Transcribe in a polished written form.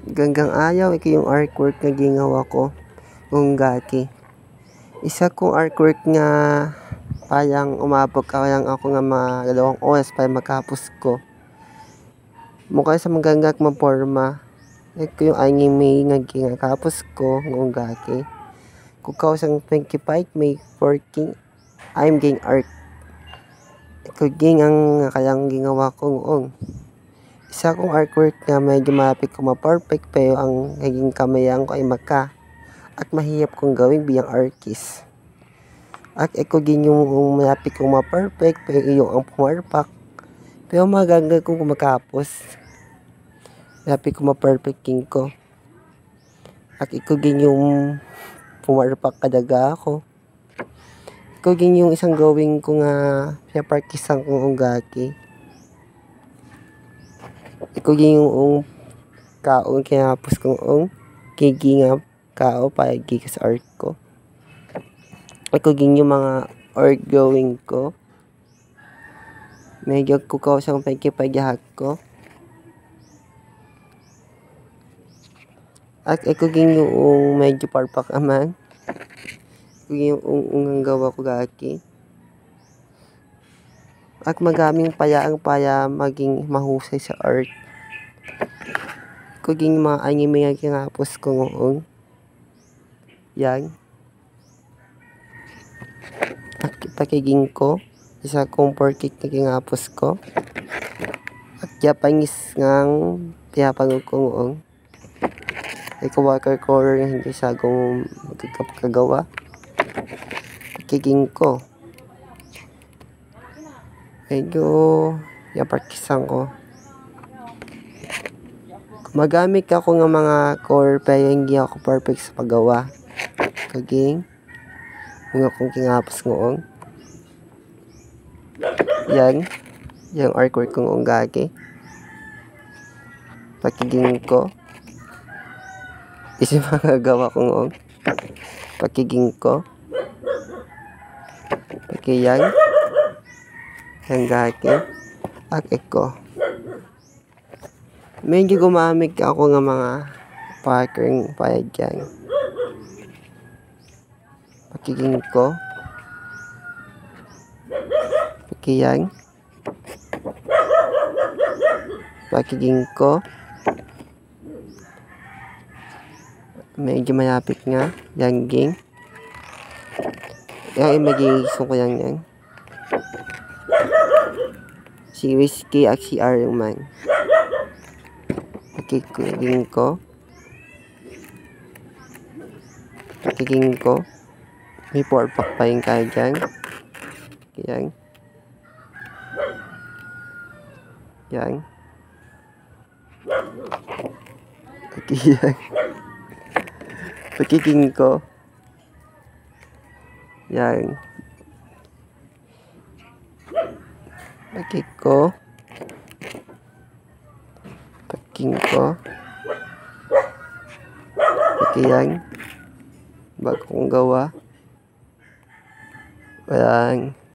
Ganggang ayaw, ito yung artwork na ginawa ko. Kung gati. Isa kong artwork nga parang umabot kayang ako nga mga 2 oras para makapos ko. Mukha sa magangak maporma. Ito yung anime nga ginakapos ko kung gati. Kung kausang 25 may 14 I'm ging art. Ito ging ang kayang ginawa ko noong. Isa kong artwork nga medyo malapit ko ma-perfect pero ang naging kamayan ko ay maka at mahirap kong gawin bilang artist. At ito din yung malapit kong ma-perfect pero iyo ang pumarpak. Pero maganda kong kumakapos. Malapit ko ma-perfect king ko. At ito din yung pumarpak kadaga ako. Ito din yung isang gawin ko nga pinaparkisan kong gati. Iko yung kaong kinapos kong gigi nga kao para gigi sa art ko. Iko yung mga art drawing ko. Medyo kukaw siyang pagkipagyahat ko. At iko yung medyo parpak aman. Iko yung ungang gawa ko gaki. At magaming payaang para maging mahusay sa art. Kuging mga anime nga kinapos ko noong. Yan. At pakiging ko. Isa kong porkik na kinapos ko. At Japanese ngang pinapanood ko noong. Ito water color nga hindi siya kung magkagawa. Pakiging ko. Medyo yaparkisan ko. Magamit ako ng mga color pero hindi ako perfect sa paggawa. Kaging mga kong kinapos noong. Yan. Yung artwork ko noong gagi. Pakiging ko. Isa mga gawa ko noong. Pakiging ko. Pakiyan. Yung gagi. At eko. Medyo gumamit ako ng mga parking para dyan. Pakiging ko. Pakiyan. Pakiging ko. Medyo malapit nga. Yan ging. Yan imagigison ko yan. Si Whiskey at si Arman. Pakiging ko. Pakiging ko. May porpak pa yung kaya dyan. Yan. Yan. Yan. Pakiging ko. Yan. Pakig ko. Pakiging ko. Pakiyan. Bago kong gawa. Walang